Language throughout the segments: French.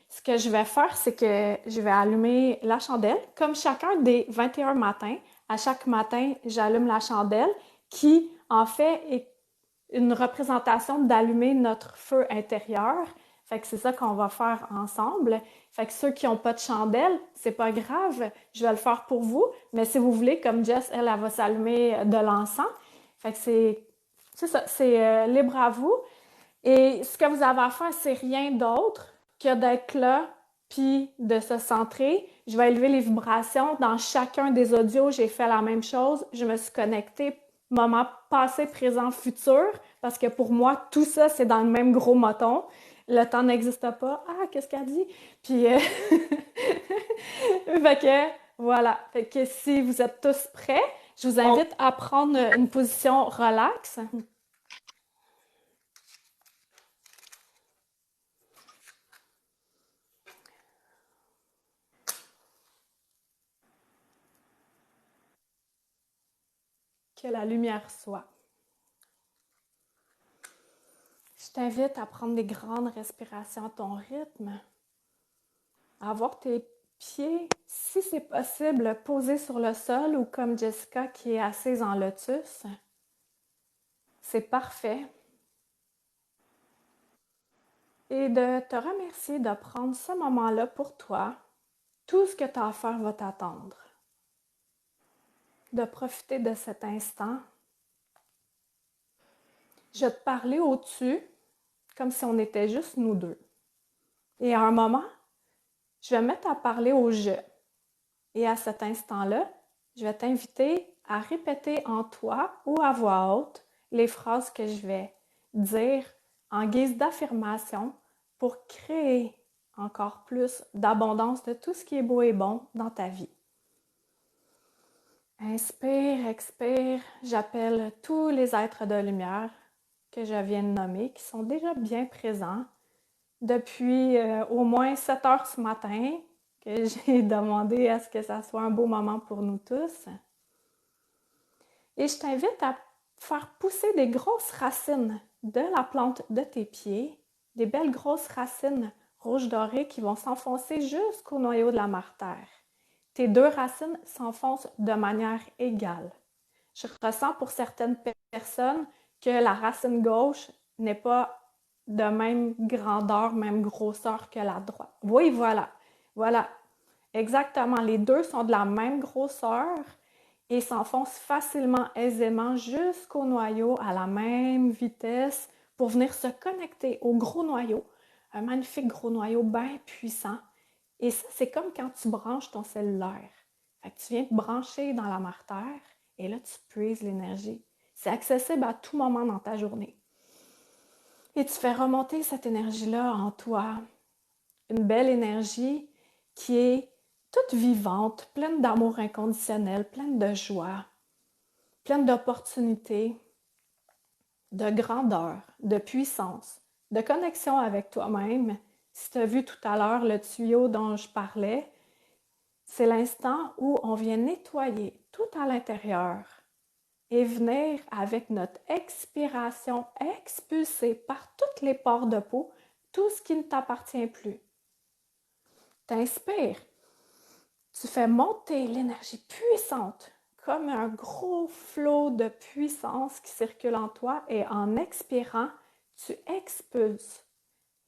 Ce que je vais faire, c'est que je vais allumer la chandelle. Comme chacun des 21 matins, à chaque matin, j'allume la chandelle qui, en fait, est une représentation d'allumer notre feu intérieur. Fait que c'est ça qu'on va faire ensemble. Fait que ceux qui n'ont pas de chandelle, c'est pas grave, je vais le faire pour vous. Mais si vous voulez, comme Jess, elle va s'allumer de l'encens. Fait que c'est ça, c'est libre à vous. Et ce que vous avez à faire, c'est rien d'autre que d'être là puis de se centrer. Je vais élever les vibrations. Dans chacun des audios, j'ai fait la même chose. Je me suis connectée moment passé, présent, futur, parce que pour moi, tout ça, c'est dans le même gros moton. Le temps n'existe pas. Ah, qu'est-ce qu'elle dit? Puis, fait que, voilà. Fait que si vous êtes tous prêts, je vous On- invite à prendre une position relaxe. Que la lumière soit. Je t'invite à prendre des grandes respirations à ton rythme, à avoir tes pieds, si c'est possible, posés sur le sol ou comme Jessica qui est assise en lotus. C'est parfait. Et de te remercier de prendre ce moment-là pour toi. Tout ce que tu as à faire va t'attendre. De profiter de cet instant. Je vais te parler au-dessus, comme si on était juste nous deux. Et à un moment, je vais me mettre à parler au je. Et à cet instant-là, je vais t'inviter à répéter en toi ou à voix haute les phrases que je vais dire en guise d'affirmation pour créer encore plus d'abondance de tout ce qui est beau et bon dans ta vie. Inspire, expire, j'appelle tous les êtres de lumière que je viens de nommer qui sont déjà bien présents depuis au moins 7 heures ce matin que j'ai demandé à ce que ça soit un beau moment pour nous tous. Et je t'invite à faire pousser des grosses racines de la plante de tes pieds, des belles grosses racines rouges dorées qui vont s'enfoncer jusqu'au noyau de la marterre. Tes deux racines s'enfoncent de manière égale. Je ressens pour certaines personnes que la racine gauche n'est pas de même grandeur, même grosseur que la droite. Oui, voilà. Voilà. Exactement. Les deux sont de la même grosseur et s'enfoncent facilement, aisément jusqu'au noyau à la même vitesse pour venir se connecter au gros noyau. Un magnifique gros noyau bien puissant. Et ça, c'est comme quand tu branches ton cellulaire. Fait que tu viens te brancher dans la marterre et là, tu puises l'énergie. C'est accessible à tout moment dans ta journée. Et tu fais remonter cette énergie-là en toi. Une belle énergie qui est toute vivante, pleine d'amour inconditionnel, pleine de joie, pleine d'opportunités, de grandeur, de puissance, de connexion avec toi-même. Si tu as vu tout à l'heure le tuyau dont je parlais, c'est l'instant où on vient nettoyer tout à l'intérieur et venir avec notre expiration expulser par toutes les pores de peau tout ce qui ne t'appartient plus. T'inspires, tu fais monter l'énergie puissante comme un gros flot de puissance qui circule en toi et en expirant, tu expulses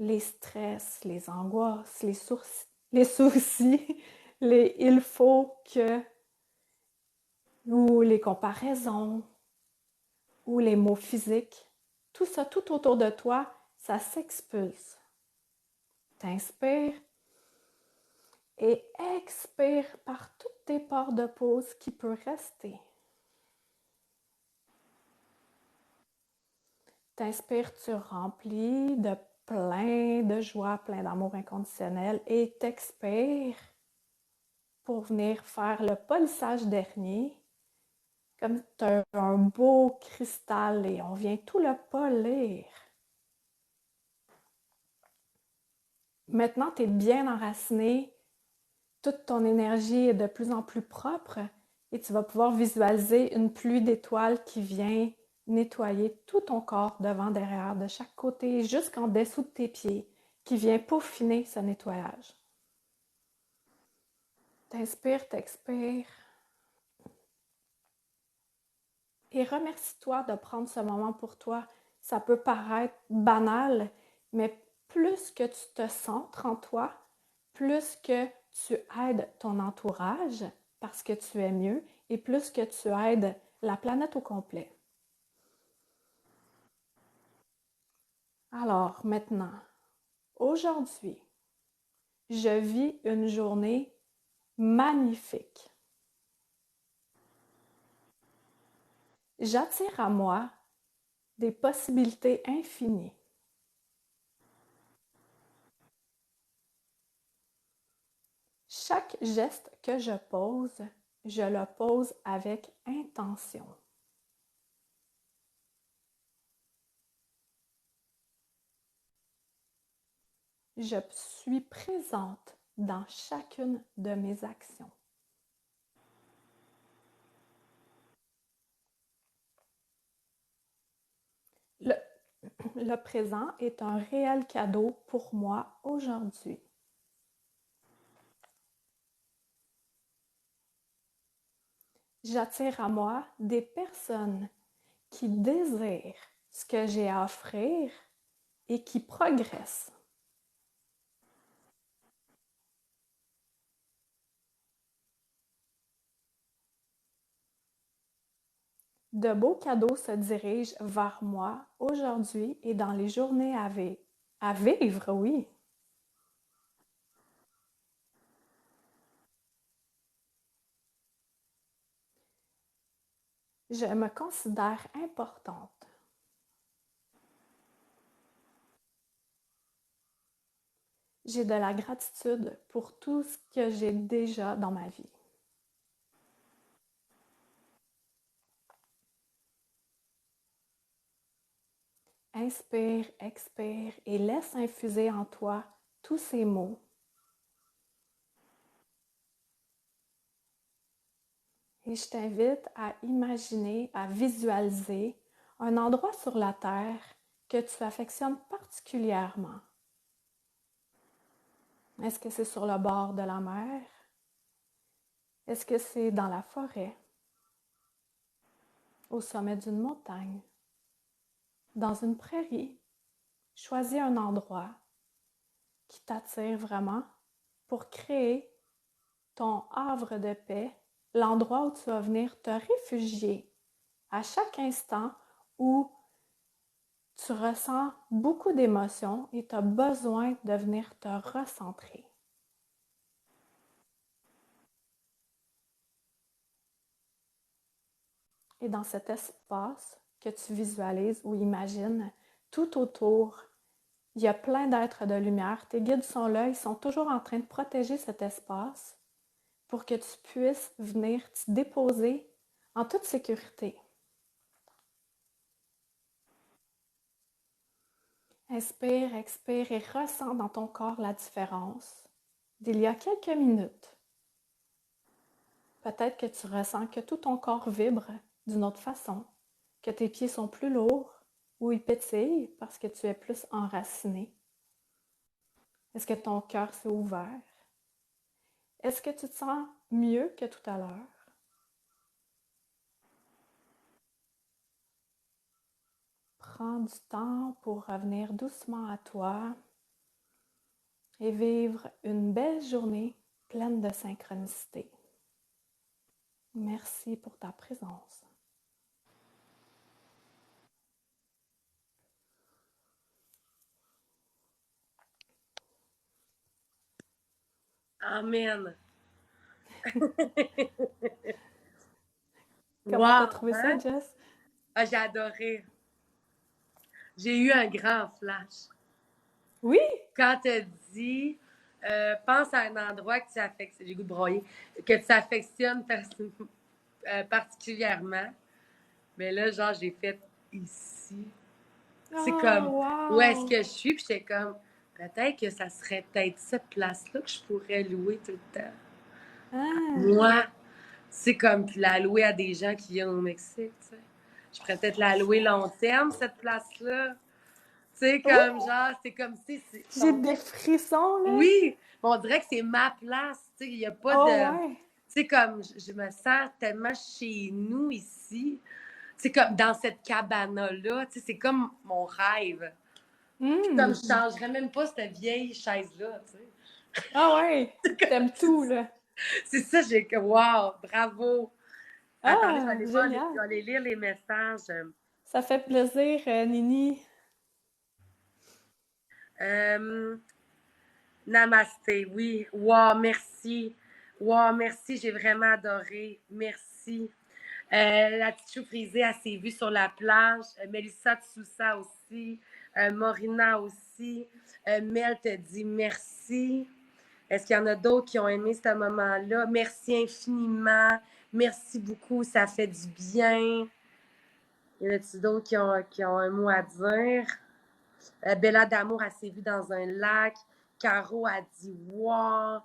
les stress, les angoisses, les soucis, les il faut que, ou les comparaisons, ou les mots physiques. Tout ça, tout autour de toi, ça s'expulse. T'inspires et expire par toutes tes pores de pause qui peut rester. T'inspires, tu remplis de plein de joie, plein d'amour inconditionnel et t'expires pour venir faire le polissage dernier. Comme tu as un beau cristal et on vient tout le polir. Maintenant, tu es bien enraciné, toute ton énergie est de plus en plus propre et tu vas pouvoir visualiser une pluie d'étoiles qui vient nettoyer tout ton corps devant, derrière, de chaque côté, jusqu'en dessous de tes pieds, qui vient peaufiner ce nettoyage. T'inspires, t'expires. Et remercie-toi de prendre ce moment pour toi. Ça peut paraître banal, mais plus que tu te centres en toi, plus que tu aides ton entourage parce que tu es mieux et plus que tu aides la planète au complet. Alors maintenant, aujourd'hui, je vis une journée magnifique. J'attire à moi des possibilités infinies. Chaque geste que je le pose avec intention. Je suis présente dans chacune de mes actions. Le présent est un réel cadeau pour moi aujourd'hui. J'attire à moi des personnes qui désirent ce que j'ai à offrir et qui progressent. De beaux cadeaux se dirigent vers moi aujourd'hui et dans les journées à vivre, oui. Je me considère importante. J'ai de la gratitude pour tout ce que j'ai déjà dans ma vie. Inspire, expire et laisse infuser en toi tous ces mots. Et je t'invite à imaginer, à visualiser un endroit sur la Terre que tu affectionnes particulièrement. Est-ce que c'est sur le bord de la mer? Est-ce que c'est dans la forêt? Au sommet d'une montagne? Dans une prairie? Choisis un endroit qui t'attire vraiment pour créer ton havre de paix, l'endroit où tu vas venir te réfugier à chaque instant où tu ressens beaucoup d'émotions et tu as besoin de venir te recentrer. Et dans cet espace que tu visualises ou imagines, tout autour, il y a plein d'êtres de lumière. Tes guides sont là, ils sont toujours en train de protéger cet espace pour que tu puisses venir te déposer en toute sécurité. Inspire, expire et ressens dans ton corps la différence d'il y a quelques minutes. Peut-être que tu ressens que tout ton corps vibre d'une autre façon, que tes pieds sont plus lourds ou ils pétillent parce que tu es plus enraciné. Est-ce que ton cœur s'est ouvert? Est-ce que tu te sens mieux que tout à l'heure? Prends du temps pour revenir doucement à toi et vivre une belle journée pleine de synchronicité. Merci pour ta présence. Amen. Comment t'as Wow, trouvé ça, hein? Jess? Ah, j'ai adoré. J'ai eu un grand flash. Oui? Quand t'as dit, pense à un endroit que tu affectionnes, j'ai goût de broyer, que tu affectionnes particulièrement. Mais là, genre, j'ai fait ici. C'est comme, Oh, où est-ce wow! que je suis? Puis j'étais comme, peut-être que ça serait peut-être cette place-là que je pourrais louer tout le temps. Ah, Moi, c'est comme, puis la louer à des gens qui viennent au Mexique, tu sais. Je pourrais peut-être la louer long terme, cette place-là. sais, comme Oh, genre, c'est comme si... j'ai des frissons, là. Oui, mais on dirait que c'est ma place, tu sais, il n'y a pas Oh, de... ouais. Tu sais, comme, je me sens tellement chez nous ici. C'est comme dans cette cabane-là, tu sais, c'est comme mon rêve. Puis comme Hmm. je changerais même pas cette vieille chaise-là, tu sais. Ah, ouais. T'aimes tout, là. C'est ça, j'ai que, wow, bravo. Attendez, Ah, je génial. vais aller lire les messages. Ça fait plaisir, Nini. Euh, Namasté, oui. Wow, merci. Wow, merci, j'ai vraiment adoré. Merci. La petite chou frisée, elle s'est vue sur la plage. Mélissa Tsoussa aussi. Morina aussi. Mel te dit merci. Est-ce qu'il y en a d'autres qui ont aimé ce moment-là? Merci infiniment. Merci beaucoup, ça fait du bien. Y en a-t-il d'autres qui ont un mot à dire? Bella d'amour, elle s'est vue dans un lac. Caro a dit wow.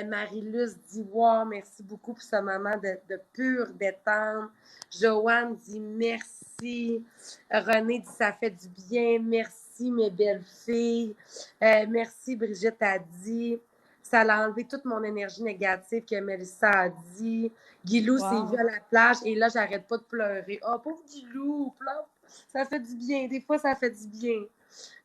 Marie-Luce dit wow. Merci beaucoup pour ce moment de pure détente. Joanne dit merci. René dit ça fait du bien. Merci, mes belles filles. Merci, Brigitte a dit. Ça a enlevé toute mon énergie négative que Mélissa a dit. Guilou s'est vu Wow. à la plage et là, j'arrête pas de pleurer. Oh, pauvre Guilou, pleure. Ça fait du bien. Des fois, ça fait du bien.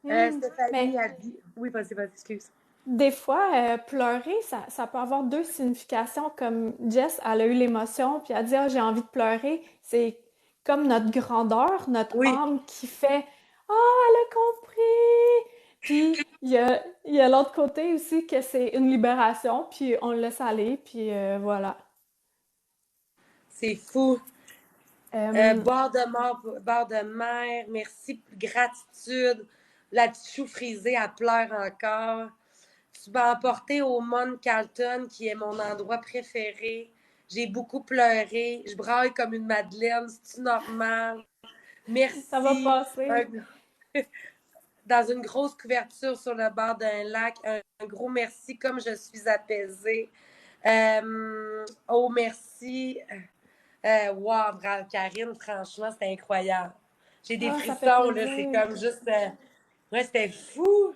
Hmm. Stéphanie Mais a dit. Oui, vas-y, excuse. des fois, pleurer, ça peut avoir deux significations. Comme Jess, elle a eu l'émotion, puis elle a dit, ah, j'ai envie de pleurer. C'est comme notre grandeur, notre Oui, âme qui fait, ah, elle a compris. Puis il y a l'autre côté aussi que c'est une libération, puis on le laisse aller, puis voilà. c'est fou. Euh, Bord de mer, merci, gratitude. La petite chou frisée, elle pleure encore. Tu m'as emporté au Mont Carlton, qui est mon endroit préféré. J'ai beaucoup pleuré. Je braille comme une madeleine. C'est-tu normal? ça va Merci. passer. Dans une grosse couverture sur le bord d'un lac. Un gros merci, comme je suis apaisée. Oh, merci. Wow, Karine, franchement, c'était incroyable. J'ai des Ah, ça fait frissons, là. C'est plaisir. comme juste. Ouais, c'était fou.